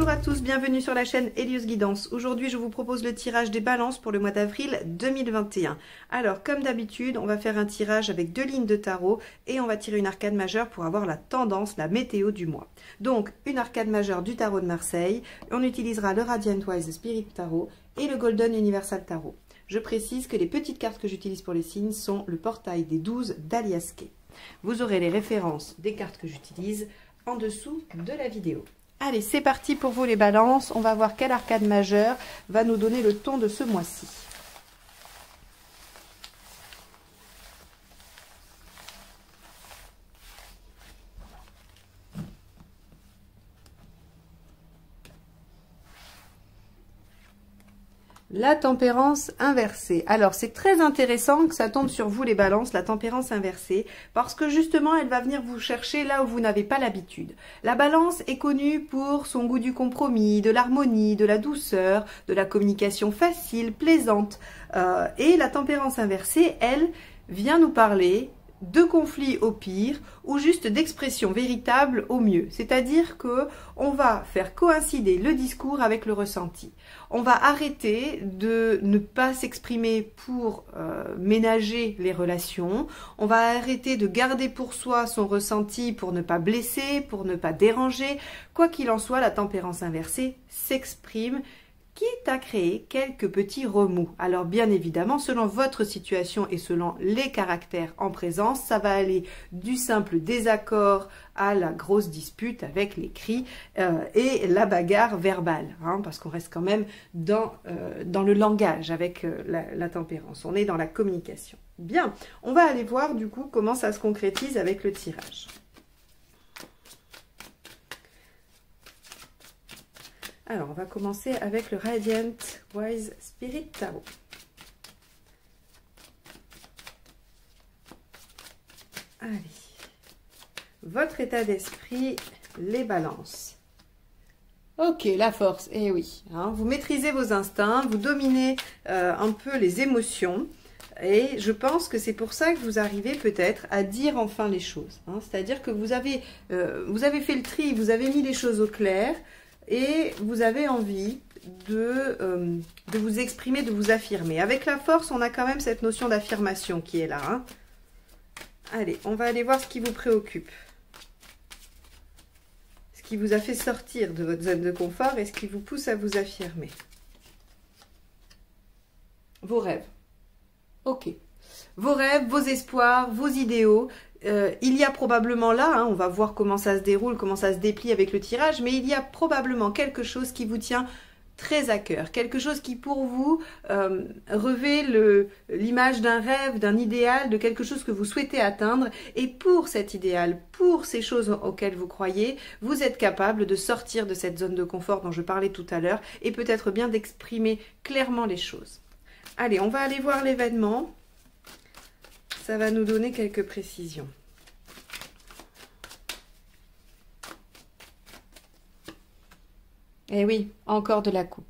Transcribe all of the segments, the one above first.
Bonjour à tous, bienvenue sur la chaîne Elios Guidance. Aujourd'hui, je vous propose le tirage des balances pour le mois d'avril 2021. Alors, comme d'habitude, on va faire un tirage avec 2 lignes de tarot et on va tirer une arcade majeure pour avoir la tendance, la météo du mois. Donc, une arcade majeure du tarot de Marseille. On utilisera le Radiant Wise Spirit Tarot et le Golden Universal Tarot. Je précise que les petites cartes que j'utilise pour les signes sont le portail des 12 d'Alias Kay. Vous aurez les références des cartes que j'utilise en dessous de la vidéo. Allez, c'est parti pour vous les balances. On va voir quelle arcade majeure va nous donner le ton de ce mois-ci. La tempérance inversée. Alors, c'est très intéressant que ça tombe sur vous les balances, la tempérance inversée, parce que justement, elle va venir vous chercher là où vous n'avez pas l'habitude. La balance est connue pour son goût du compromis, de l'harmonie, de la douceur, de la communication facile, plaisante. Et la tempérance inversée, elle, vient nous parler de conflits au pire ou juste d'expression véritable au mieux. C'est-à-dire que on va faire coïncider le discours avec le ressenti. On va arrêter de ne pas s'exprimer pour ménager les relations. On va arrêter de garder pour soi son ressenti pour ne pas blesser, pour ne pas déranger. Quoi qu'il en soit, la tempérance inversée s'exprime, quitte à créer quelques petits remous. Alors bien évidemment, selon votre situation et selon les caractères en présence, ça va aller du simple désaccord à la grosse dispute avec les cris et la bagarre verbale, hein, parce qu'on reste quand même dans le langage avec la tempérance. On est dans la communication. Bien, on va aller voir du coup comment ça se concrétise avec le tirage. Alors, on va commencer avec le Radiant Wise Spirit Tarot. Allez. Votre état d'esprit, les balances. Ok, la force, eh oui. Hein, vous maîtrisez vos instincts, vous dominez un peu les émotions. Et je pense que c'est pour ça que vous arrivez peut-être à dire enfin les choses. Hein, c'est-à-dire que vous avez fait le tri, vous avez mis les choses au clair. Et vous avez envie de vous exprimer, de vous affirmer. Avec la force, on a quand même cette notion d'affirmation qui est là. Hein. Allez, on va aller voir ce qui vous préoccupe. Ce qui vous a fait sortir de votre zone de confort et ce qui vous pousse à vous affirmer. Vos rêves. Ok. Vos rêves, vos espoirs, vos idéaux. Il y a probablement là, hein, on va voir comment ça se déroule, comment ça se déplie avec le tirage, mais il y a probablement quelque chose qui vous tient très à cœur, quelque chose qui pour vous revêt l'image d'un rêve, d'un idéal, de quelque chose que vous souhaitez atteindre, et pour cet idéal, pour ces choses auxquelles vous croyez, vous êtes capable de sortir de cette zone de confort dont je parlais tout à l'heure, et peut-être bien d'exprimer clairement les choses. Allez, on va aller voir l'événement. Ça va nous donner quelques précisions. Eh oui, encore de la coupe.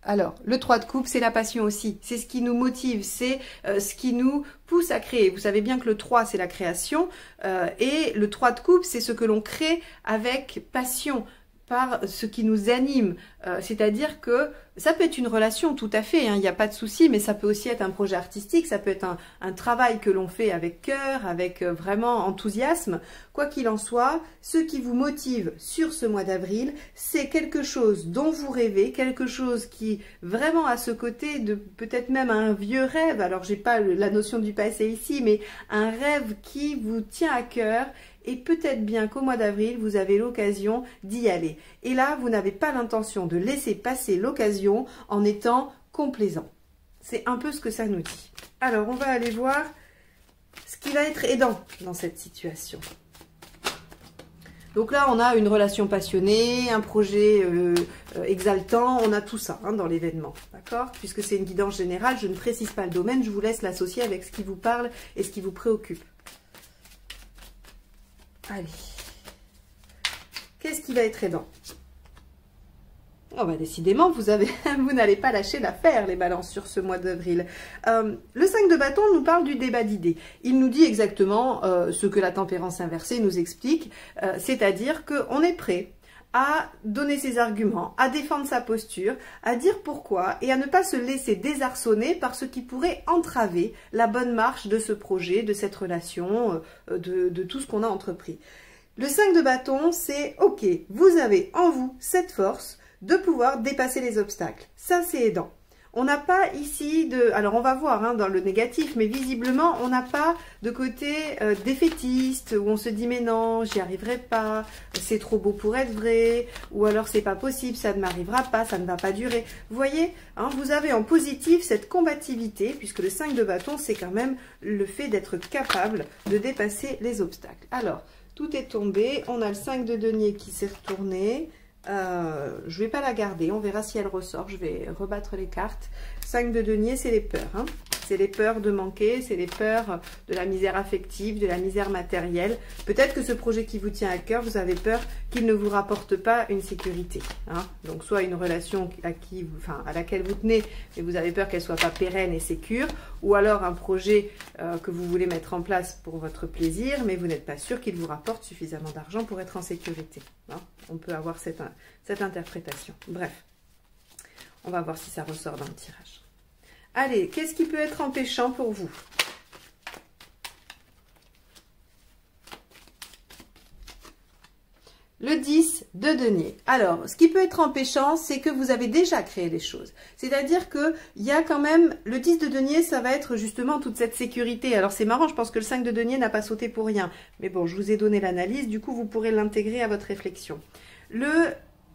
Alors, le 3 de coupe, c'est la passion aussi. C'est ce qui nous motive, c'est ce qui nous pousse à créer. Vous savez bien que le 3, c'est la création. Et le 3 de coupe, c'est ce que l'on crée avec passion, par ce qui nous anime. C'est-à-dire que ça peut être une relation, tout à fait, hein, il n'y a pas de souci, mais ça peut aussi être un projet artistique, ça peut être un travail que l'on fait avec cœur, avec vraiment enthousiasme. Quoi qu'il en soit, ce qui vous motive sur ce mois d'avril, c'est quelque chose dont vous rêvez, quelque chose qui vraiment a ce côté de peut-être même un vieux rêve. Alors, j'ai pas la notion du passé ici, mais un rêve qui vous tient à cœur. Et peut-être bien qu'au mois d'avril, vous avez l'occasion d'y aller. Et là, vous n'avez pas l'intention de laisser passer l'occasion en étant complaisant. C'est un peu ce que ça nous dit. Alors, on va aller voir ce qui va être aidant dans cette situation. Donc là, on a une relation passionnée, un projet exaltant, on a tout ça hein, dans l'événement, d'accord? Puisque c'est une guidance générale, je ne précise pas le domaine, je vous laisse l'associer avec ce qui vous parle et ce qui vous préoccupe. Allez, qu'est-ce qui va être aidant? Oh bah décidément, vous n'allez pas lâcher l'affaire, les balances, sur ce mois d'avril. Le 5 de bâton nous parle du débat d'idées. Il nous dit exactement ce que la tempérance inversée nous explique, c'est-à-dire qu'on est prêt à donner ses arguments, à défendre sa posture, à dire pourquoi et à ne pas se laisser désarçonner par ce qui pourrait entraver la bonne marche de ce projet, de cette relation, de tout ce qu'on a entrepris. Le 5 de bâton, c'est ok, vous avez en vous cette force de pouvoir dépasser les obstacles. Ça, c'est aidant. On n'a pas ici de... Alors, on va voir hein, dans le négatif, mais visiblement, on n'a pas de côté défaitiste, où on se dit, mais non, j'y arriverai pas, c'est trop beau pour être vrai, ou alors c'est pas possible, ça ne m'arrivera pas, ça ne va pas durer. Vous voyez, hein, vous avez en positif cette combativité, puisque le 5 de bâton, c'est quand même le fait d'être capable de dépasser les obstacles. Alors, tout est tombé, on a le 5 de denier qui s'est retourné. Je vais pas la garder, on verra si elle ressort, je vais rebattre les cartes. 5 de denier, c'est les peurs, hein. C'est les peurs de manquer, c'est les peurs de la misère affective, de la misère matérielle. Peut-être que ce projet qui vous tient à cœur, vous avez peur qu'il ne vous rapporte pas une sécurité, hein. Donc soit une relation à laquelle vous tenez, mais vous avez peur qu'elle soit pas pérenne et sécure, ou alors un projet que vous voulez mettre en place pour votre plaisir, mais vous n'êtes pas sûr qu'il vous rapporte suffisamment d'argent pour être en sécurité, hein. On peut avoir cette interprétation. Bref, on va voir si ça ressort dans le tirage. Allez, qu'est-ce qui peut être empêchant pour vous? Le 10 de denier. Alors, ce qui peut être empêchant, c'est que vous avez déjà créé des choses. C'est-à-dire qu'il y a quand même, le 10 de denier, ça va être justement toute cette sécurité. Alors, c'est marrant, je pense que le 5 de denier n'a pas sauté pour rien. Mais bon, je vous ai donné l'analyse, du coup, vous pourrez l'intégrer à votre réflexion. Le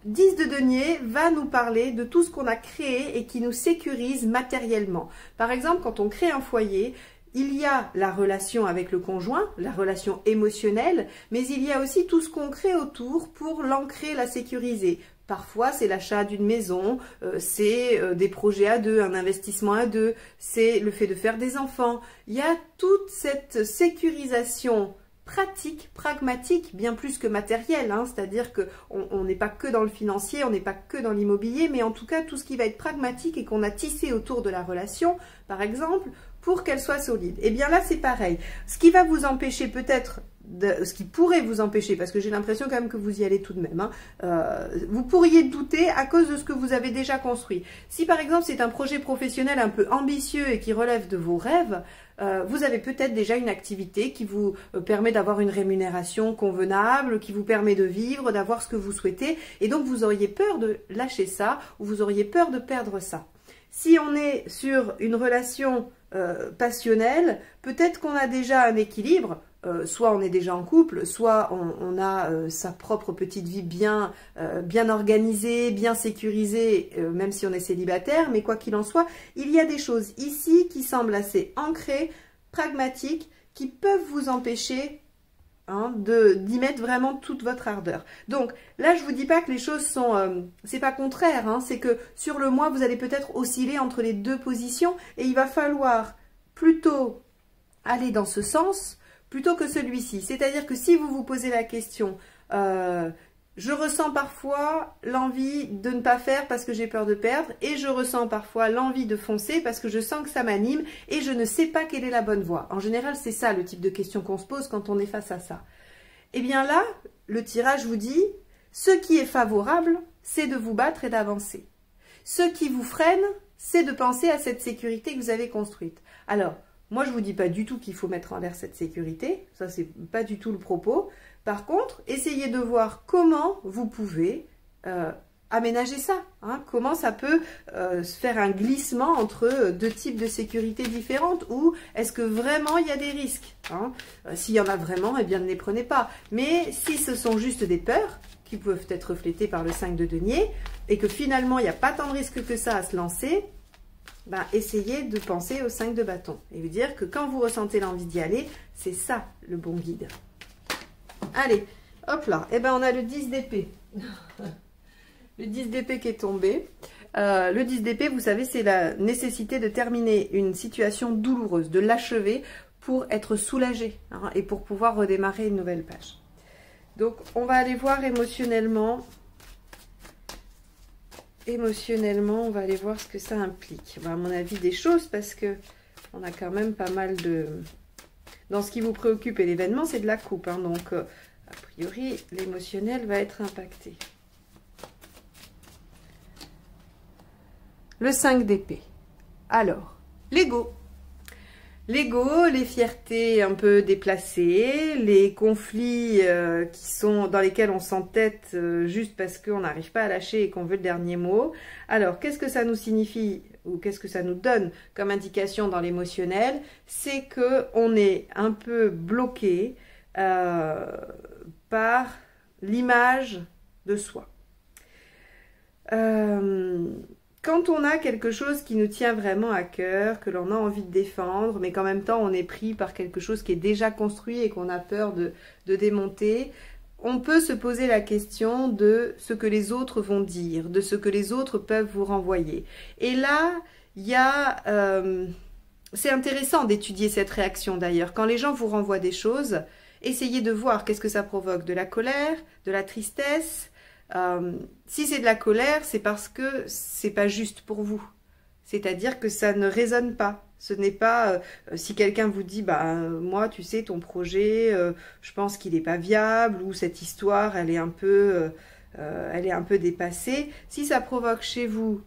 10 de denier va nous parler de tout ce qu'on a créé et qui nous sécurise matériellement. Par exemple, quand on crée un foyer, il y a la relation avec le conjoint, la relation émotionnelle, mais il y a aussi tout ce qu'on crée autour pour l'ancrer, la sécuriser. Parfois, c'est l'achat d'une maison, c'est des projets à deux, un investissement à deux, c'est le fait de faire des enfants. Il y a toute cette sécurisation pratique, pragmatique, bien plus que matériel, hein, c'est-à-dire qu'on n'est pas que dans le financier, on n'est pas que dans l'immobilier, mais en tout cas tout ce qui va être pragmatique et qu'on a tissé autour de la relation, par exemple, pour qu'elle soit solide. Et bien là, c'est pareil. Ce qui va vous empêcher peut-être, ce qui pourrait vous empêcher, parce que j'ai l'impression quand même que vous y allez tout de même, hein, vous pourriez douter à cause de ce que vous avez déjà construit. Si par exemple c'est un projet professionnel un peu ambitieux et qui relève de vos rêves, vous avez peut-être déjà une activité qui vous permet d'avoir une rémunération convenable, qui vous permet de vivre, d'avoir ce que vous souhaitez, et donc vous auriez peur de lâcher ça, ou vous auriez peur de perdre ça. Si on est sur une relation passionnelle, peut-être qu'on a déjà un équilibre, soit on est déjà en couple, soit on a sa propre petite vie bien organisée, bien sécurisée, même si on est célibataire, mais quoi qu'il en soit, il y a des choses ici qui semblent assez ancrées, pragmatiques, qui peuvent vous empêcher hein, d'y mettre vraiment toute votre ardeur. Donc là, je vous dis pas que les choses sont... c'est pas contraire, hein, c'est que sur le mois, vous allez peut-être osciller entre les deux positions et il va falloir plutôt aller dans ce sens plutôt que celui-ci. C'est-à-dire que si vous vous posez la question, je ressens parfois l'envie de ne pas faire parce que j'ai peur de perdre et je ressens parfois l'envie de foncer parce que je sens que ça m'anime et je ne sais pas quelle est la bonne voie. En général, c'est ça le type de question qu'on se pose quand on est face à ça. Et bien là, le tirage vous dit, ce qui est favorable, c'est de vous battre et d'avancer. Ce qui vous freine, c'est de penser à cette sécurité que vous avez construite. Alors, moi, je ne vous dis pas du tout qu'il faut mettre en l'air cette sécurité. Ça, c'est pas du tout le propos. Par contre, essayez de voir comment vous pouvez aménager ça. Hein, comment ça peut se faire un glissement entre deux types de sécurité différentes ou est-ce que vraiment il y a des risques hein, s'il y en a vraiment, eh bien ne les prenez pas. Mais si ce sont juste des peurs qui peuvent être reflétées par le 5 de denier et que finalement il n'y a pas tant de risques que ça à se lancer, ben, essayez de penser au 5 de bâton et vous dire que quand vous ressentez l'envie d'y aller, c'est ça le bon guide. Allez, hop là, et ben on a le 10 d'épée. Le 10 d'épée qui est tombé. Le 10 d'épée, vous savez, c'est la nécessité de terminer une situation douloureuse, de l'achever pour être soulagé hein, et pour pouvoir redémarrer une nouvelle page. Donc, on va aller voir émotionnellement. Émotionnellement, on va aller voir ce que ça implique. Bon, à mon avis, des choses parce que on a quand même pas mal de... Dans ce qui vous préoccupe et l'événement, c'est de la coupe. Hein, donc, a priori, l'émotionnel va être impacté. Le 5 d'épée. Alors, l'ego. L'ego, les fiertés un peu déplacées, les conflits dans lesquels on s'entête juste parce qu'on n'arrive pas à lâcher et qu'on veut le dernier mot. Alors, qu'est-ce que ça nous signifie ou qu'est-ce que ça nous donne comme indication dans l'émotionnel? C'est qu'on est un peu bloqué par l'image de soi. Quand on a quelque chose qui nous tient vraiment à cœur, que l'on a envie de défendre, mais qu'en même temps on est pris par quelque chose qui est déjà construit et qu'on a peur de démonter, on peut se poser la question de ce que les autres vont dire, de ce que les autres peuvent vous renvoyer. Et là, il y a... c'est intéressant d'étudier cette réaction d'ailleurs. Quand les gens vous renvoient des choses, essayez de voir qu'est-ce que ça provoque. De la colère, de la tristesse. Si c'est de la colère, c'est parce que c'est pas juste pour vous. C'est-à-dire que ça ne résonne pas. Ce n'est pas si quelqu'un vous dit bah moi tu sais ton projet je pense qu'il n'est pas viable ou cette histoire elle est un peu dépassée. Si ça provoque chez vous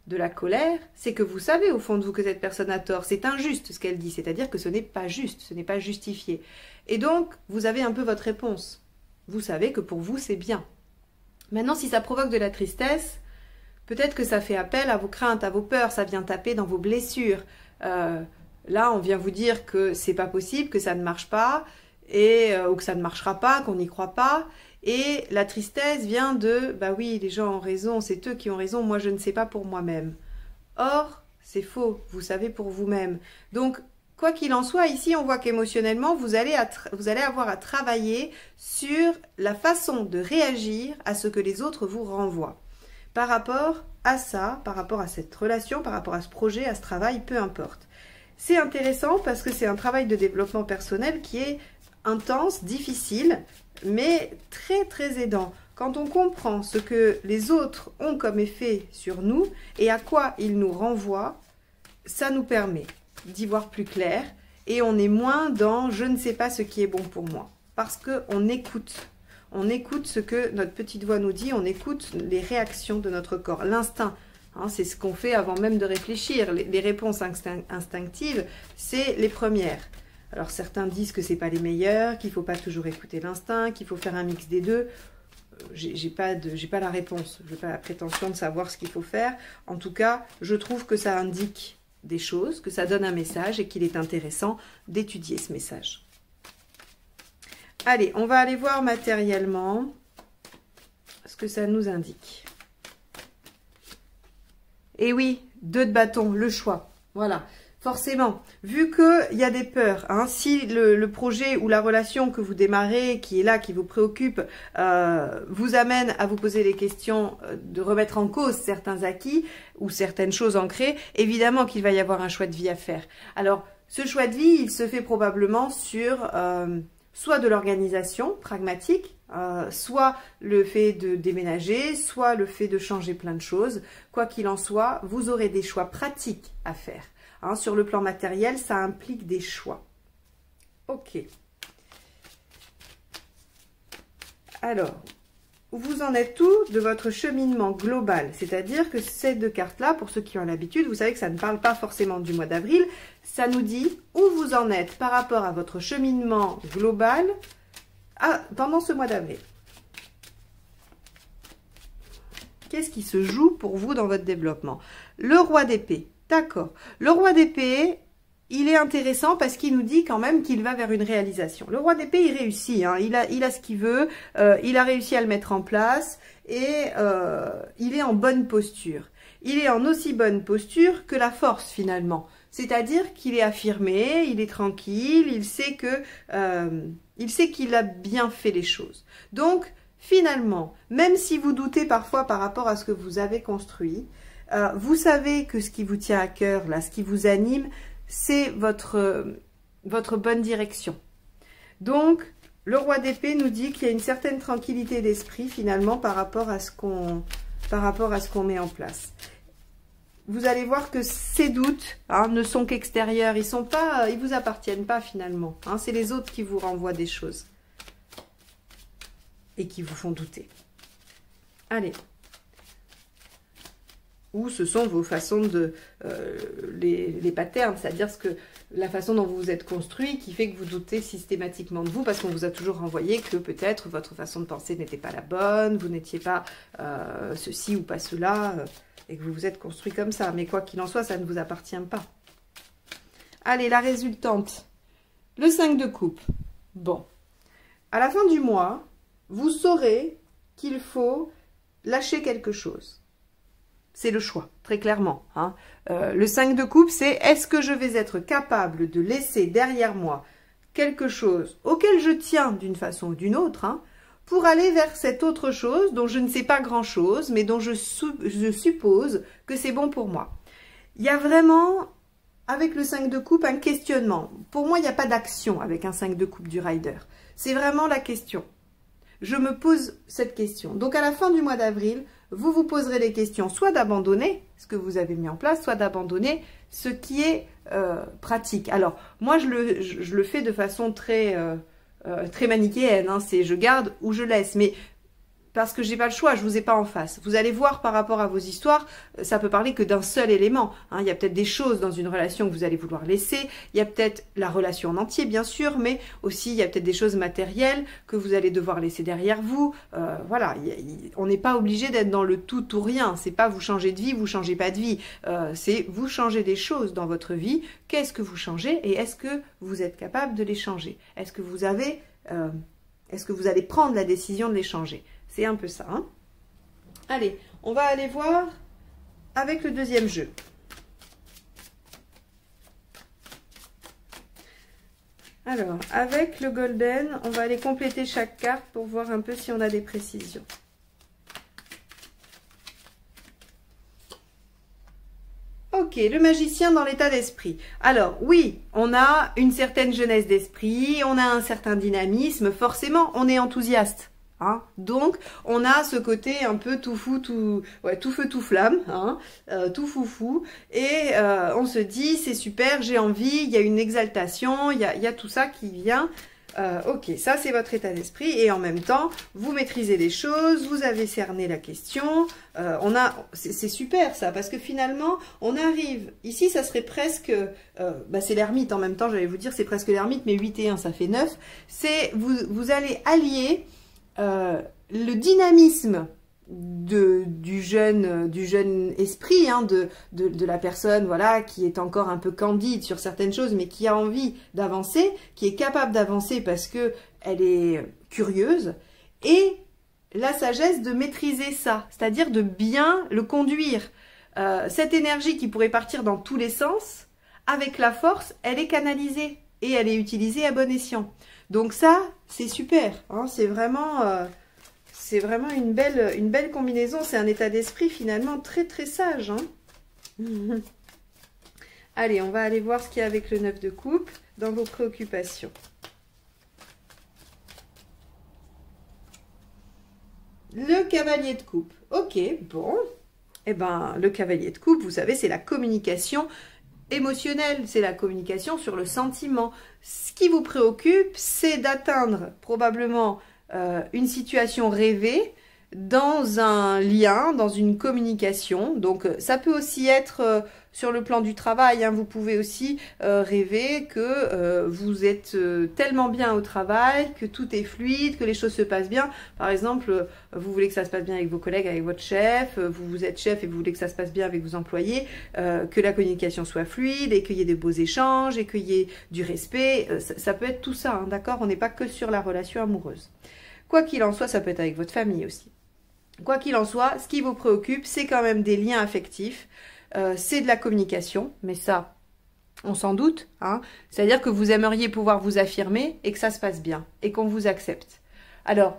de la colère, c'est que vous savez au fond de vous que cette personne a tort. C'est injuste ce qu'elle dit, c'est-à-dire que ce n'est pas juste, ce n'est pas justifié. Et donc vous avez un peu votre réponse. Vous savez que pour vous c'est bien. Maintenant, si ça provoque de la tristesse, peut-être que ça fait appel à vos craintes, à vos peurs, ça vient taper dans vos blessures. Là, on vient vous dire que c'est pas possible, que ça ne marche pas, ou que ça ne marchera pas, qu'on n'y croit pas. Et la tristesse vient de, bah oui, les gens ont raison, c'est eux qui ont raison, moi je ne sais pas pour moi-même. Or, c'est faux, vous savez pour vous-même. Donc, quoi qu'il en soit, ici, on voit qu'émotionnellement, vous allez avoir à travailler sur la façon de réagir à ce que les autres vous renvoient. Par rapport à ça, par rapport à cette relation, par rapport à ce projet, à ce travail, peu importe. C'est intéressant parce que c'est un travail de développement personnel qui est intense, difficile, mais très très aidant. Quand on comprend ce que les autres ont comme effet sur nous et à quoi ils nous renvoient, ça nous permet d'y voir plus clair et on est moins dans « je ne sais pas ce qui est bon pour moi » parce qu'on écoute. On écoute ce que notre petite voix nous dit, on écoute les réactions de notre corps, l'instinct. Hein, c'est ce qu'on fait avant même de réfléchir. Les réponses instinctives, c'est les premières. Alors certains disent que ce n'est pas les meilleures, qu'il ne faut pas toujours écouter l'instinct, qu'il faut faire un mix des deux. J'ai pas la réponse, je n'ai pas la prétention de savoir ce qu'il faut faire. En tout cas, je trouve que ça indique des choses, que ça donne un message et qu'il est intéressant d'étudier ce message. Allez, on va aller voir matériellement ce que ça nous indique. Et oui, 2 de bâton, le choix. Voilà, forcément, vu qu'il y a des peurs, hein, si le projet ou la relation que vous démarrez, qui est là, qui vous préoccupe, vous amène à vous poser les questions, de remettre en cause certains acquis ou certaines choses ancrées, évidemment qu'il va y avoir un choix de vie à faire. Alors, ce choix de vie, il se fait probablement sur soit de l'organisation pragmatique, soit le fait de déménager, soit le fait de changer plein de choses. Quoi qu'il en soit, vous aurez des choix pratiques à faire. Hein, sur le plan matériel, ça implique des choix. Ok. Alors, vous en êtes où de votre cheminement global? C'est-à-dire que ces 2 cartes-là, pour ceux qui ont l'habitude, vous savez que ça ne parle pas forcément du mois d'avril, ça nous dit où vous en êtes par rapport à votre cheminement global pendant ce mois d'avril. Qu'est-ce qui se joue pour vous dans votre développement? Le roi d'épée, d'accord. Le roi d'épée, il est intéressant parce qu'il nous dit quand même qu'il va vers une réalisation. Le roi d'épée, il réussit, hein. Il a ce qu'il veut, il a réussi à le mettre en place et il est en bonne posture. Il est en aussi bonne posture que la force finalement. C'est-à-dire qu'il est affirmé, il est tranquille, il sait qu'il a bien fait les choses. Donc, finalement, même si vous doutez parfois par rapport à ce que vous avez construit, vous savez que ce qui vous tient à cœur, là, ce qui vous anime, c'est votre bonne direction. Donc, le roi d'épée nous dit qu'il y a une certaine tranquillité d'esprit finalement par rapport à ce qu'on met en place. Vous allez voir que ces doutes ne sont qu'extérieurs, ils vous appartiennent pas finalement. Hein, c'est les autres qui vous renvoient des choses et qui vous font douter. Allez. ou ce sont vos façons de... les patterns, c'est-à-dire la façon dont vous vous êtes construit qui fait que vous doutez systématiquement de vous parce qu'on vous a toujours renvoyé que peut-être votre façon de penser n'était pas la bonne, vous n'étiez pas ceci ou pas cela, et que vous vous êtes construit comme ça. Mais quoi qu'il en soit, ça ne vous appartient pas. Allez, la résultante. Le 5 de coupe. Bon. À la fin du mois, vous saurez qu'il faut lâcher quelque chose. C'est le choix, très clairement. Hein. Le 5 de coupe, c'est est-ce que je vais être capable de laisser derrière moi quelque chose auquel je tiens d'une façon ou d'une autre, hein, pour aller vers cette autre chose dont je ne sais pas grand-chose, mais dont je suppose que c'est bon pour moi. Il y a vraiment, avec le 5 de coupe, un questionnement. Pour moi, il n'y a pas d'action avec un 5 de coupe du rider. C'est vraiment la question. Je me pose cette question. Donc, à la fin du mois d'avril, vous vous poserez les questions, soit d'abandonner ce que vous avez mis en place, soit d'abandonner ce qui est pratique. Alors, moi, je le fais de façon très manichéenne. Hein, c'est je garde ou je laisse. Mais parce que j'ai pas le choix, je vous ai pas en face. Vous allez voir par rapport à vos histoires, ça peut parler que d'un seul élément. Hein. Il y a peut-être des choses dans une relation que vous allez vouloir laisser. Il y a peut-être la relation en entier, bien sûr, mais aussi il y a peut-être des choses matérielles que vous allez devoir laisser derrière vous. Voilà, on n'est pas obligé d'être dans le tout ou rien. C'est pas vous changez de vie, vous changez pas de vie. C'est vous changez des choses dans votre vie. Qu'est-ce que vous changez et est-ce que vous êtes capable de les changer? Est-ce que vous allez prendre la décision de les changer? C'est un peu ça. Hein. Allez, on va aller voir avec le deuxième jeu. Alors, avec le golden, on va aller compléter chaque carte pour voir un peu si on a des précisions. Ok, le magicien dans l'état d'esprit. Alors, oui, on a une certaine jeunesse d'esprit, on a un certain dynamisme, forcément, on est enthousiaste. Hein, donc, on a ce côté un peu tout fou, tout feu, tout flamme, hein, tout foufou, et on se dit, c'est super, j'ai envie, il y a une exaltation, il y a tout ça qui vient. Ok, ça c'est votre état d'esprit, et en même temps, vous maîtrisez les choses, vous avez cerné la question, c'est super ça, parce que finalement, on arrive, ici ça serait presque, c'est l'ermite en même temps, j'allais vous dire, c'est presque l'ermite, mais 8 et 1, ça fait 9, c'est, vous allez allier le dynamisme du jeune esprit, hein, de la personne voilà, qui est encore un peu candide sur certaines choses, mais qui a envie d'avancer, qui est capable d'avancer parce qu'elle est curieuse, et la sagesse de maîtriser ça, c'est-à-dire de bien le conduire. Cette énergie qui pourrait partir dans tous les sens, avec la force, elle est canalisée et elle est utilisée à bon escient. Donc ça, c'est super, hein, c'est vraiment une belle combinaison, c'est un état d'esprit finalement très très sage. Hein. Allez, on va aller voir ce qu'il y a avec le 9 de coupe dans vos préoccupations. Le cavalier de coupe, ok, bon, eh ben le cavalier de coupe, vous savez, c'est la communication émotionnelle, c'est la communication sur le sentiment. Ce qui vous préoccupe, c'est d'atteindre probablement une situation rêvée dans un lien, dans une communication. Donc ça peut aussi être sur le plan du travail, hein, vous pouvez aussi rêver que vous êtes tellement bien au travail, que tout est fluide, que les choses se passent bien. Par exemple, vous voulez que ça se passe bien avec vos collègues, avec votre chef, vous êtes chef et vous voulez que ça se passe bien avec vos employés, que la communication soit fluide et qu'il y ait de beaux échanges et qu'il y ait du respect. Ça peut être tout ça, hein, d'accord? On n'est pas que sur la relation amoureuse. Quoi qu'il en soit, ça peut être avec votre famille aussi. Quoi qu'il en soit, ce qui vous préoccupe, c'est quand même des liens affectifs, c'est de la communication, mais ça, on s'en doute, hein. C'est-à-dire que vous aimeriez pouvoir vous affirmer et que ça se passe bien, et qu'on vous accepte. Alors,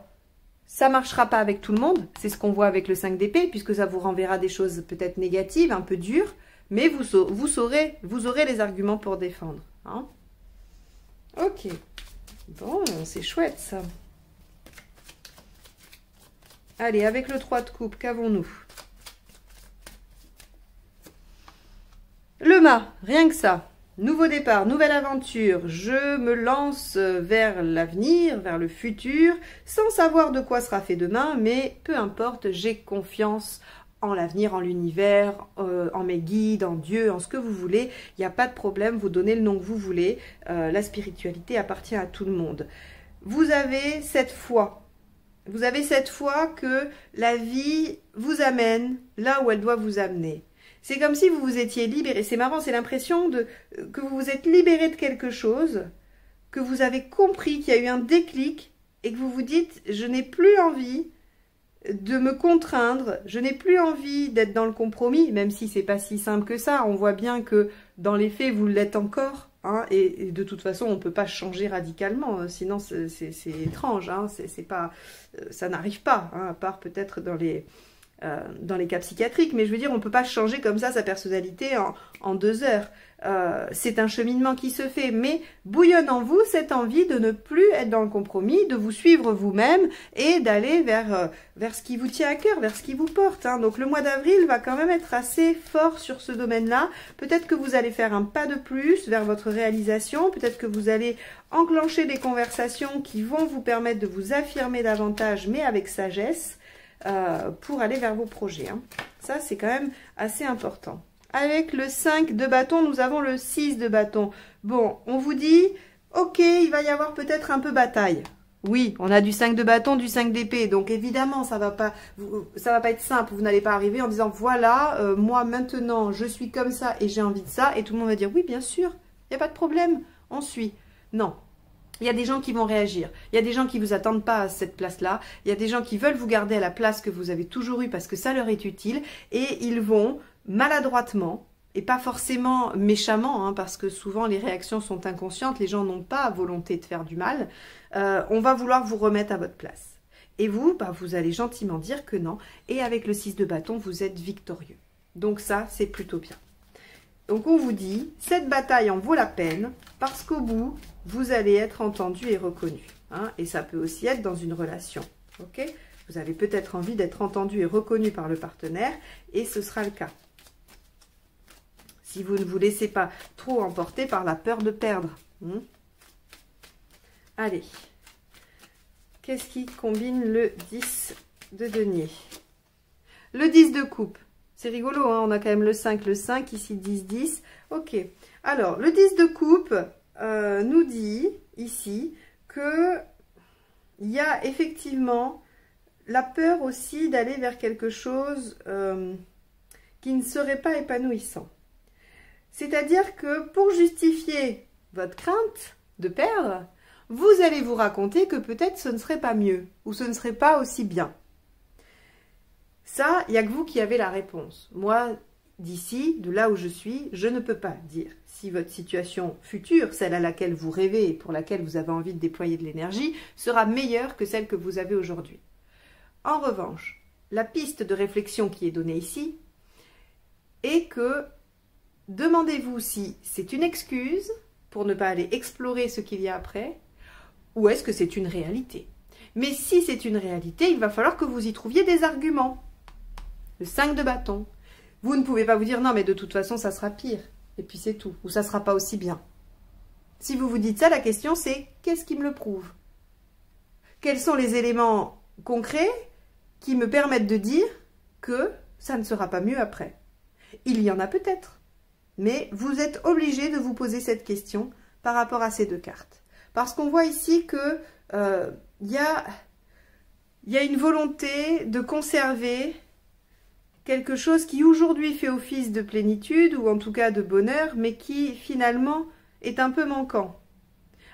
ça ne marchera pas avec tout le monde, c'est ce qu'on voit avec le 5 d'épée, puisque ça vous renverra des choses peut-être négatives, un peu dures, mais vous aurez les arguments pour défendre. Hein. Ok, bon, c'est chouette ça. Allez, avec le 3 de coupe, qu'avons-nous? Le mât, rien que ça. Nouveau départ, nouvelle aventure. Je me lance vers l'avenir, vers le futur, sans savoir de quoi sera fait demain, mais peu importe, j'ai confiance en l'avenir, en l'univers, en mes guides, en Dieu, en ce que vous voulez. Il n'y a pas de problème, vous donnez le nom que vous voulez. La spiritualité appartient à tout le monde. Vous avez cette foi. Vous avez cette foi que la vie vous amène là où elle doit vous amener. C'est comme si vous vous étiez libéré. C'est marrant, c'est l'impression que vous vous êtes libéré de quelque chose, que vous avez compris qu'il y a eu un déclic et que vous vous dites « je n'ai plus envie de me contraindre, je n'ai plus envie d'être dans le compromis », même si c'est pas si simple que ça. On voit bien que dans les faits, vous l'êtes encore. Hein, et de toute façon, on ne peut pas changer radicalement, sinon c'est étrange. Hein, ça n'arrive pas, hein, à part peut-être dans les cas psychiatriques. Mais je veux dire, on ne peut pas changer comme ça sa personnalité en 2 heures. C'est un cheminement qui se fait, mais bouillonne en vous cette envie de ne plus être dans le compromis, de vous suivre vous-même et d'aller vers ce qui vous tient à cœur, vers ce qui vous porte. Hein. Donc le mois d'avril va quand même être assez fort sur ce domaine-là. Peut-être que vous allez faire un pas de plus vers votre réalisation, peut-être que vous allez enclencher des conversations qui vont vous permettre de vous affirmer davantage, mais avec sagesse, pour aller vers vos projets. Hein. Ça, c'est quand même assez important. Avec le 5 de bâton, nous avons le 6 de bâton. Bon, on vous dit, ok, il va y avoir peut-être un peu bataille. Oui, on a du 5 de bâton, du 5 d'épée. Donc évidemment, ça va pas être simple. Vous n'allez pas arriver en disant, voilà, moi maintenant, je suis comme ça et j'ai envie de ça. Et tout le monde va dire, oui, bien sûr, il n'y a pas de problème, on suit. Non. Il y a des gens qui vont réagir. Il y a des gens qui ne vous attendent pas à cette place-là. Il y a des gens qui veulent vous garder à la place que vous avez toujours eue parce que ça leur est utile. Et ils vont maladroitement, et pas forcément méchamment, hein, parce que souvent les réactions sont inconscientes, les gens n'ont pas volonté de faire du mal, on va vouloir vous remettre à votre place. Et vous, bah, vous allez gentiment dire que non. Et avec le 6 de bâton, vous êtes victorieux. Donc ça, c'est plutôt bien. Donc on vous dit, cette bataille en vaut la peine, parce qu'au bout, vous allez être entendu et reconnu. Hein, et ça peut aussi être dans une relation. Ok ? Vous avez peut-être envie d'être entendu et reconnu par le partenaire, et ce sera le cas. Si vous ne vous laissez pas trop emporter par la peur de perdre. Allez. Qu'est-ce qui combine le 10 de denier? Le 10 de coupe. C'est rigolo, hein, on a quand même le 5, ici 10, 10. Ok. Alors, le 10 de coupe nous dit, ici, que il y a effectivement la peur aussi d'aller vers quelque chose qui ne serait pas épanouissant. C'est-à-dire que pour justifier votre crainte de perdre, vous allez vous raconter que peut-être ce ne serait pas mieux ou ce ne serait pas aussi bien. Ça, il n'y a que vous qui avez la réponse. Moi, d'ici, de là où je suis, je ne peux pas dire si votre situation future, celle à laquelle vous rêvez et pour laquelle vous avez envie de déployer de l'énergie, sera meilleure que celle que vous avez aujourd'hui. En revanche, la piste de réflexion qui est donnée ici est que demandez-vous si c'est une excuse pour ne pas aller explorer ce qu'il y a après, ou est-ce que c'est une réalité? Mais si c'est une réalité, il va falloir que vous y trouviez des arguments. Le 5 de bâton. Vous ne pouvez pas vous dire, non, mais de toute façon, ça sera pire. Et puis c'est tout. Ou ça ne sera pas aussi bien. Si vous vous dites ça, la question c'est, qu'est-ce qui me le prouve? Quels sont les éléments concrets qui me permettent de dire que ça ne sera pas mieux après? Il y en a peut-être. Mais vous êtes obligé de vous poser cette question par rapport à ces deux cartes. Parce qu'on voit ici que y a une volonté de conserver quelque chose qui aujourd'hui fait office de plénitude ou en tout cas de bonheur, mais qui finalement est un peu manquant.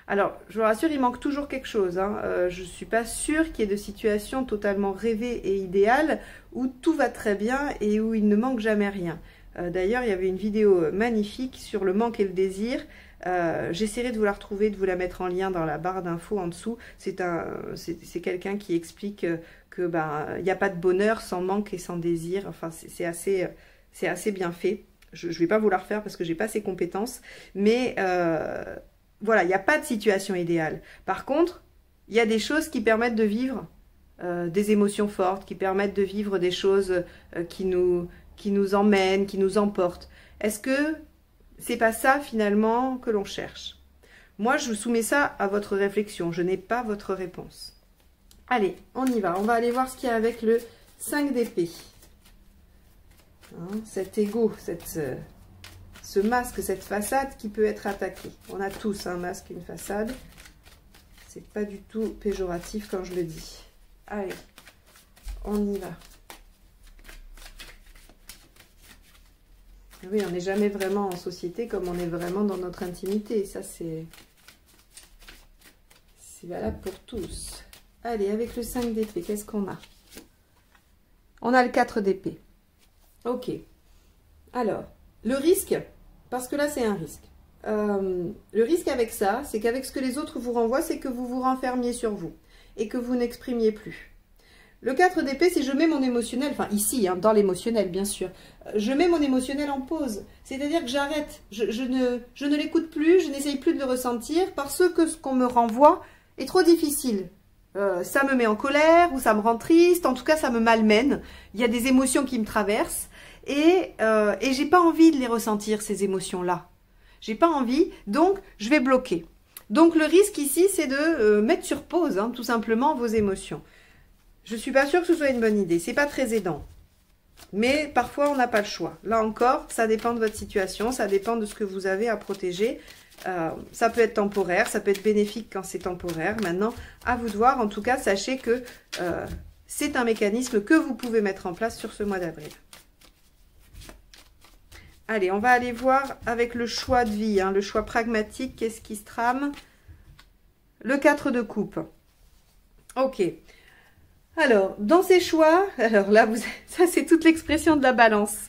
Alors, je vous rassure, il manque toujours quelque chose. Hein. Je ne suis pas sûre qu'il y ait de situation totalement rêvée et idéale où tout va très bien et où il ne manque jamais rien. D'ailleurs, il y avait une vidéo magnifique sur le manque et le désir. J'essaierai de vous la retrouver, de vous la mettre en lien dans la barre d'infos en dessous. C'est quelqu'un qui explique que il n'y a pas de bonheur sans manque et sans désir. Enfin, c'est assez bien fait. Je ne vais pas vous la refaire parce que j'ai pas ces compétences. Mais voilà, il n'y a pas de situation idéale. Par contre, il y a des choses qui permettent de vivre des émotions fortes, qui permettent de vivre des choses qui nous emmènent, qui nous emportent. Est-ce que c'est pas ça finalement que l'on cherche? Moi, je vous soumets ça à votre réflexion. Je n'ai pas votre réponse. Allez, on y va. On va aller voir ce qu'il y a avec le 5 d'épée. hein, cet ego, ce masque, cette façade qui peut être attaquée. On a tous un masque, une façade. C'est pas du tout péjoratif quand je le dis. Allez, on y va. Oui, on n'est jamais vraiment en société comme on est vraiment dans notre intimité. Ça, c'est valable pour tous. Allez, avec le 5 d'épée, qu'est-ce qu'on a? On a le 4 d'épée. Ok. Alors, le risque, parce que là, c'est un risque. Le risque avec ça, c'est qu'avec ce que les autres vous renvoient, c'est que vous vous renfermiez sur vous et que vous n'exprimiez plus. Le 4 d'épée, c'est je mets mon émotionnel, enfin ici, hein, dans l'émotionnel, bien sûr, je mets mon émotionnel en pause. C'est-à-dire que j'arrête, je ne l'écoute plus, je n'essaye plus de le ressentir parce que ce qu'on me renvoie est trop difficile. Ça me met en colère ou ça me rend triste, en tout cas ça me malmène. Il y a des émotions qui me traversent et j'ai pas envie de les ressentir, ces émotions-là. J'ai pas envie, donc je vais bloquer. Donc le risque ici, c'est de mettre sur pause, hein, tout simplement, vos émotions. Je suis pas sûre que ce soit une bonne idée, c'est pas très aidant. Mais parfois, on n'a pas le choix. Là encore, ça dépend de votre situation, ça dépend de ce que vous avez à protéger. Ça peut être temporaire, ça peut être bénéfique quand c'est temporaire. Maintenant, à vous de voir. En tout cas, sachez que c'est un mécanisme que vous pouvez mettre en place sur ce mois d'avril. Allez, on va aller voir avec le choix de vie, hein, le choix pragmatique, qu'est-ce qui se trame? Le 4 de coupe. Ok. Alors, dans ces choix, alors là, ça c'est toute l'expression de la balance.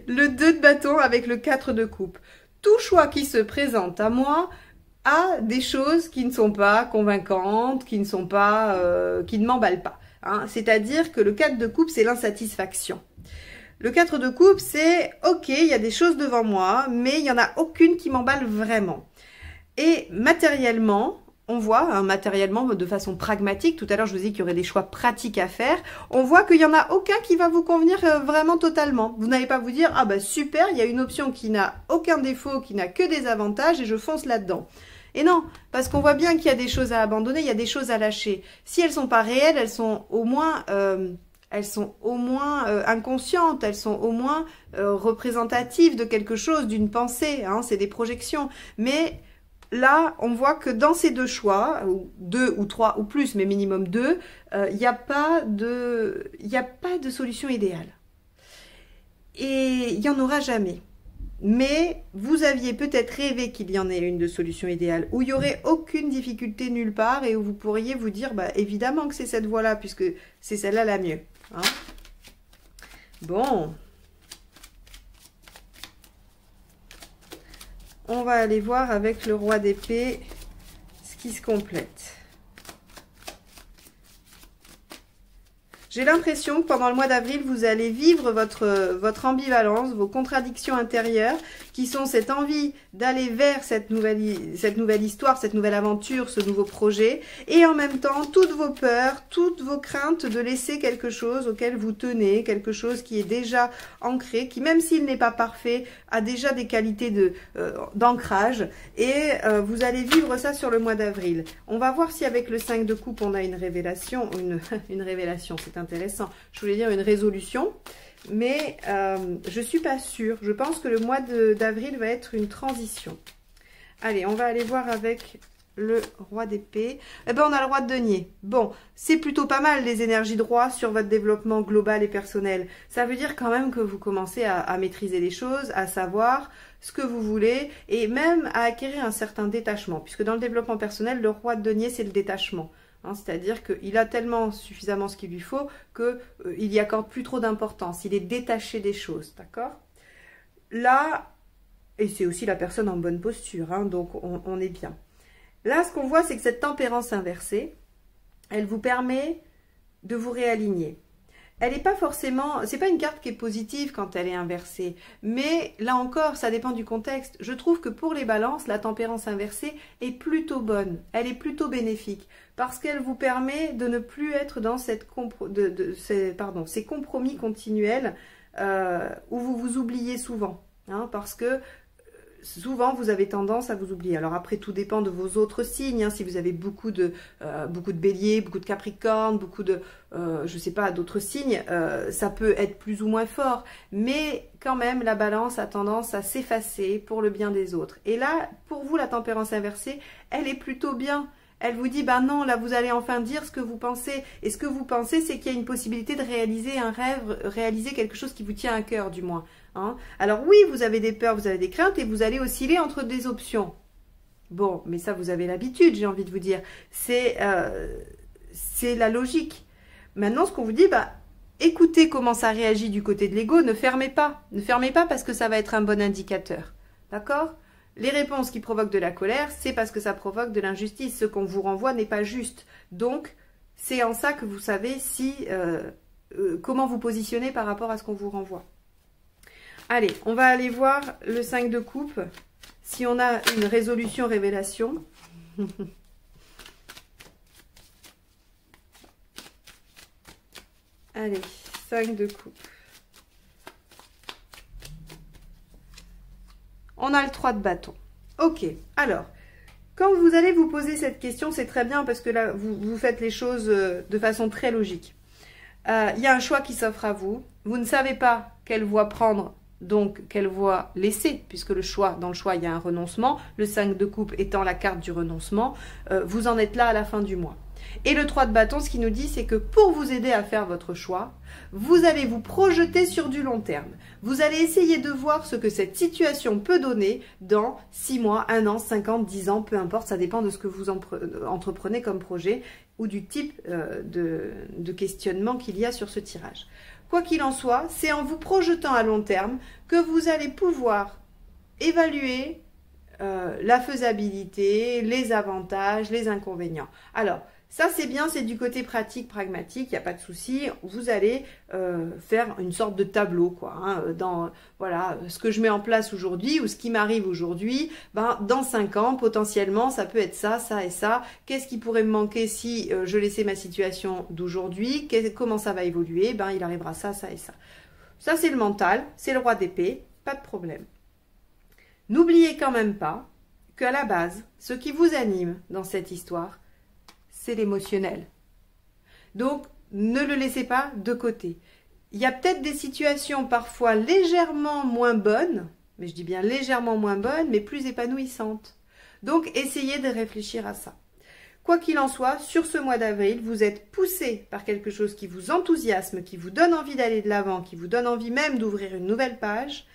Le 2 de bâton avec le 4 de coupe. Tout choix qui se présente à moi a des choses qui ne sont pas convaincantes, qui ne m'emballent pas. Hein. C'est-à-dire que le 4 de coupe, c'est l'insatisfaction. Le 4 de coupe, c'est ok, il y a des choses devant moi, mais il n'y en a aucune qui m'emballe vraiment. Et matériellement, on voit, hein, matériellement, de façon pragmatique, tout à l'heure je vous ai dit qu'il y aurait des choix pratiques à faire, on voit qu'il n'y en a aucun qui va vous convenir vraiment totalement. Vous n'allez pas vous dire, ah bah super, il y a une option qui n'a aucun défaut, qui n'a que des avantages et je fonce là-dedans. Et non, parce qu'on voit bien qu'il y a des choses à abandonner, il y a des choses à lâcher. Si elles ne sont pas réelles, elles sont au moins inconscientes, elles sont au moins représentatives de quelque chose, d'une pensée, hein, c'est des projections. Mais là, on voit que dans ces deux choix, ou 2 ou 3 ou plus, mais minimum 2, il n'y a pas de solution idéale. Et il n'y en aura jamais. Mais vous aviez peut-être rêvé qu'il y en ait une de solution idéale, où il n'y aurait aucune difficulté nulle part et où vous pourriez vous dire, bah, évidemment que c'est cette voie-là, puisque c'est celle-là la mieux. Hein. Bon. On va aller voir avec le roi d'épée ce qui se complète. J'ai l'impression que pendant le mois d'avril, vous allez vivre votre ambivalence, vos contradictions intérieures, qui sont cette envie d'aller vers cette nouvelle histoire, cette nouvelle aventure, ce nouveau projet, et en même temps, toutes vos peurs, toutes vos craintes de laisser quelque chose auquel vous tenez, quelque chose qui est déjà ancré, qui même s'il n'est pas parfait, a déjà des qualités d'ancrage, et vous allez vivre ça sur le mois d'avril. On va voir si avec le 5 de coupe, on a une révélation, une révélation, c'est intéressant, je voulais dire une résolution, mais je ne suis pas sûre. Je pense que le mois d'avril va être une transition. Allez, on va aller voir avec le roi d'épée. Eh ben, on a le roi de denier. Bon, c'est plutôt pas mal les énergies de roi sur votre développement global et personnel. Ça veut dire quand même que vous commencez à maîtriser les choses, à savoir ce que vous voulez et même à acquérir un certain détachement. Puisque dans le développement personnel, le roi de denier, c'est le détachement. Hein, c'est-à-dire qu'il a tellement suffisamment ce qu'il lui faut qu'il n'y accorde plus trop d'importance. Il est détaché des choses, d'accord? Là, et c'est aussi la personne en bonne posture, hein, donc on est bien. Là, ce qu'on voit, c'est que cette tempérance inversée, elle vous permet de vous réaligner. Elle n'est pas forcément, c'est pas une carte qui est positive quand elle est inversée, mais là encore, ça dépend du contexte. Je trouve que pour les balances, la tempérance inversée est plutôt bonne, elle est plutôt bénéfique, parce qu'elle vous permet de ne plus être dans ces compromis continuels où vous vous oubliez souvent, hein, parce que souvent vous avez tendance à vous oublier. Alors après, tout dépend de vos autres signes, hein. Si vous avez beaucoup de béliers, beaucoup de capricornes, beaucoup de, je sais pas, d'autres signes, ça peut être plus ou moins fort. Mais quand même, la balance a tendance à s'effacer pour le bien des autres. Et là, pour vous, la tempérance inversée, elle est plutôt bien. Elle vous dit, ben non, là vous allez enfin dire ce que vous pensez. Et ce que vous pensez, c'est qu'il y a une possibilité de réaliser un rêve, réaliser quelque chose qui vous tient à cœur du moins. Hein. Alors oui, vous avez des peurs, vous avez des craintes et vous allez osciller entre des options. Bon, mais ça vous avez l'habitude, j'ai envie de vous dire. C'est la logique. Maintenant, ce qu'on vous dit, bah, écoutez comment ça réagit du côté de l'ego, ne fermez pas. Ne fermez pas parce que ça va être un bon indicateur. D'accord ? Les réponses qui provoquent de la colère, c'est parce que ça provoque de l'injustice. Ce qu'on vous renvoie n'est pas juste. Donc, c'est en ça que vous savez si comment vous positionnez par rapport à ce qu'on vous renvoie. Allez, on va aller voir le 5 de coupe. Si on a une résolution révélation. Allez, 5 de coupe. On a le 3 de bâton. Ok, alors, quand vous allez vous poser cette question, c'est très bien parce que là, vous faites les choses de façon très logique. Il y a un choix qui s'offre à vous. Vous ne savez pas quelle voie prendre, donc quelle voie laisser, puisque dans le choix, il y a un renoncement. Le 5 de coupe étant la carte du renoncement, vous en êtes là à la fin du mois. Et le 3 de bâton, ce qui nous dit, c'est que pour vous aider à faire votre choix, vous allez vous projeter sur du long terme. Vous allez essayer de voir ce que cette situation peut donner dans 6 mois, 1 an, 5 ans, 10 ans, peu importe, ça dépend de ce que vous entreprenez comme projet ou du type de questionnement qu'il y a sur ce tirage. Quoi qu'il en soit, c'est en vous projetant à long terme que vous allez pouvoir évaluer la faisabilité, les avantages, les inconvénients. Alors, ça c'est bien, c'est du côté pratique, pragmatique, il n'y a pas de souci. Vous allez faire une sorte de tableau, quoi. Hein, dans voilà, ce que je mets en place aujourd'hui ou ce qui m'arrive aujourd'hui, ben, dans 5 ans, potentiellement, ça peut être ça, ça et ça. Qu'est-ce qui pourrait me manquer si je laissais ma situation d'aujourd'hui? Comment ça va évoluer? Ben, il arrivera ça, ça et ça. Ça c'est le mental, c'est le roi d'épée, pas de problème. N'oubliez quand même pas qu'à la base, ce qui vous anime dans cette histoire, c'est l'émotionnel. Donc, ne le laissez pas de côté. Il y a peut-être des situations parfois légèrement moins bonnes, mais je dis bien légèrement moins bonnes, mais plus épanouissantes. Donc, essayez de réfléchir à ça. Quoi qu'il en soit, sur ce mois d'avril, vous êtes poussé par quelque chose qui vous enthousiasme, qui vous donne envie d'aller de l'avant, qui vous donne envie même d'ouvrir une nouvelle page,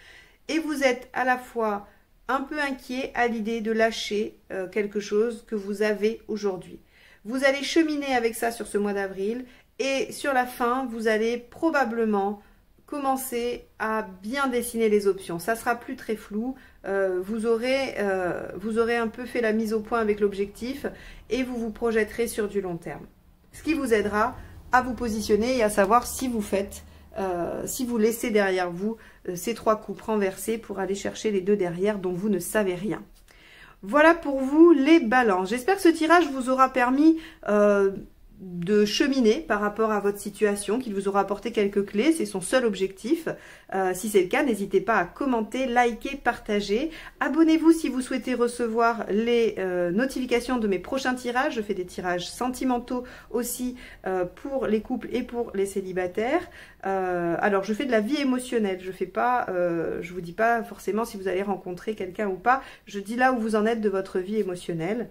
et vous êtes à la fois un peu inquiet à l'idée de lâcher quelque chose que vous avez aujourd'hui. Vous allez cheminer avec ça sur ce mois d'avril et sur la fin, vous allez probablement commencer à bien dessiner les options. Ça sera plus très flou, vous aurez un peu fait la mise au point avec l'objectif et vous vous projetterez sur du long terme. Ce qui vous aidera à vous positionner et à savoir si vous faites, si vous laissez derrière vous ces 3 coups renversés pour aller chercher les 2 derrière dont vous ne savez rien. Voilà pour vous les balances. J'espère que ce tirage vous aura permis de cheminer par rapport à votre situation, qu'il vous aura apporté quelques clés, c'est son seul objectif. Si c'est le cas, n'hésitez pas à commenter, liker, partager. Abonnez-vous si vous souhaitez recevoir les notifications de mes prochains tirages. Je fais des tirages sentimentaux aussi pour les couples et pour les célibataires. Alors, je fais de la vie émotionnelle. Je fais pas, je vous dis pas forcément si vous allez rencontrer quelqu'un ou pas. Je dis là où vous en êtes de votre vie émotionnelle.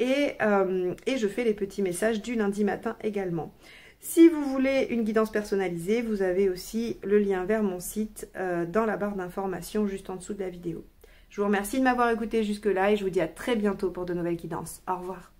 Et je fais les petits messages du lundi matin également. Si vous voulez une guidance personnalisée, vous avez aussi le lien vers mon site dans la barre d'informations juste en dessous de la vidéo. Je vous remercie de m'avoir écouté jusque-là et je vous dis à très bientôt pour de nouvelles guidances. Au revoir.